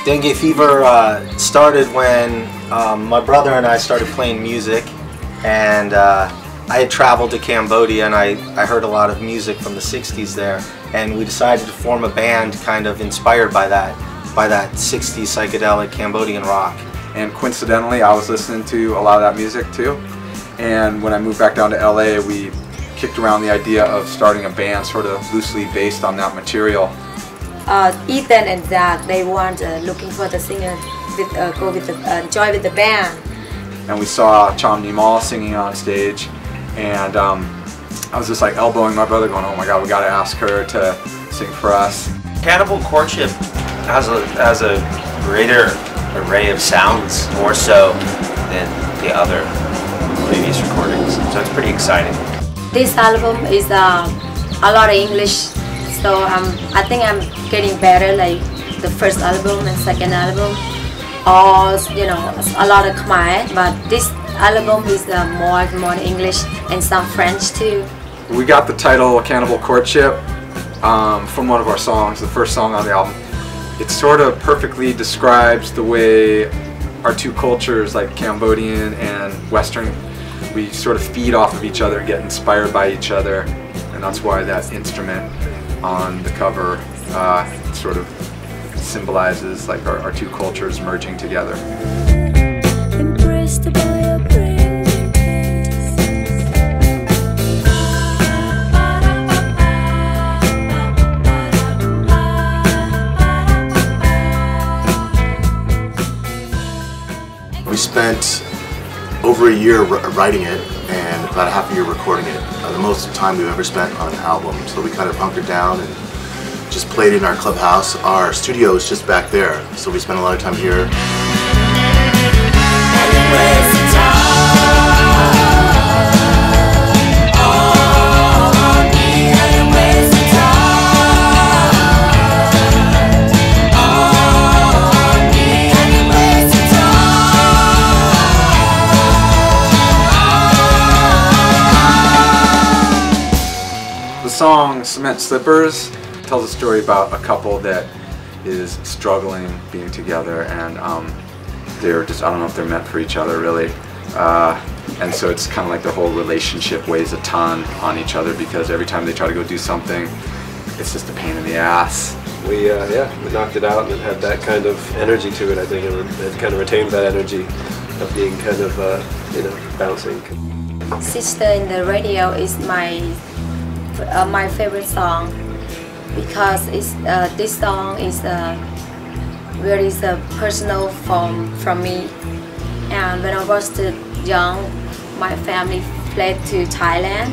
Dengue fever started when my brother and I started playing music, and I had traveled to Cambodia and I heard a lot of music from the 60s there, and we decided to form a band kind of inspired by that 60s psychedelic Cambodian rock. And coincidentally, I was listening to a lot of that music too, and when I moved back down to LA, we kicked around the idea of starting a band sort of loosely based on that material. Ethan and Zach, they want looking for the singer with join with the band. And we saw Chom Nimal singing on stage, and I was just like elbowing my brother going, oh my god, we got to ask her to sing for us. Cannibal Courtship has a greater array of sounds, more so than the other previous recordings, so it's pretty exciting. This album is a lot of English, so I think I'm getting better like the first album and second album, or a lot of Khmer, but this album is more English and some French too. We got the title Cannibal Courtship from one of our songs, the first song on the album. It sort of perfectly describes the way our two cultures, like Cambodian and Western, we sort of feed off of each other, get inspired by each other, and that's why that instrument on the cover sort of symbolizes like our two cultures merging together. We spent over a year writing it and about a half a year recording it. The most time we've ever spent on an album. So we kind of hunkered down and just played in our clubhouse. Our studio is just back there, so we spent a lot of time here. The song Cement Slippers tells a story about a couple that is struggling being together, and they're just, I don't know if they're meant for each other really, and so it's kind of like the whole relationship weighs a ton on each other because every time they try to go do something, it's just a pain in the ass. We knocked it out, and it had that kind of energy to it. I think it kind of retained that energy of being kind of bouncing. Sister in the Radio is my favorite song because this song is very personal from me. And when I was young, my family fled to Thailand.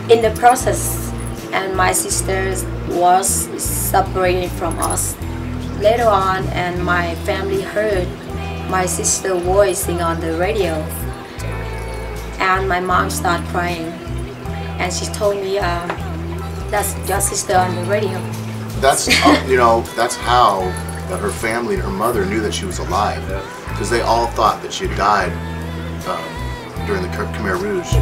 In the process, and my sister was separated from us. Later on, and my family heard my sister's voicing on the radio, and my mom started crying. And she told me, that's your sister on the radio. That's, that's how her family and her mother knew that she was alive. Because they all thought that she had died during the Khmer Rouge.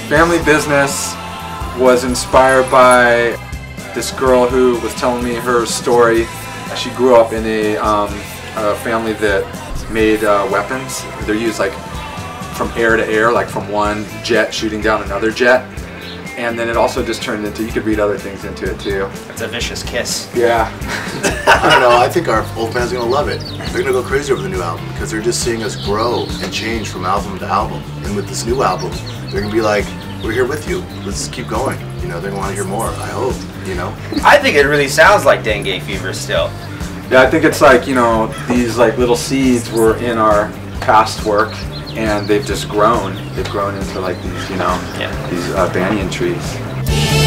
Family Business was inspired by this girl who was telling me her story. She grew up in a family that made weapons. They're used like from air to air, like from one jet shooting down another jet. And then it also just turned into, you could read other things into it too. It's a vicious kiss. Yeah. I don't know, I think our old fans are going to love it. They're going to go crazy over the new album because they're just seeing us grow and change from album to album. And with this new album, they're going to be like, we're here with you. Let's keep going. They're going to want to hear more, I hope, I think it really sounds like Dengue Fever still. Yeah, I think it's like, you know, these like little seeds were in our past work, and they've just grown. They've grown into like these, you know, these banyan trees.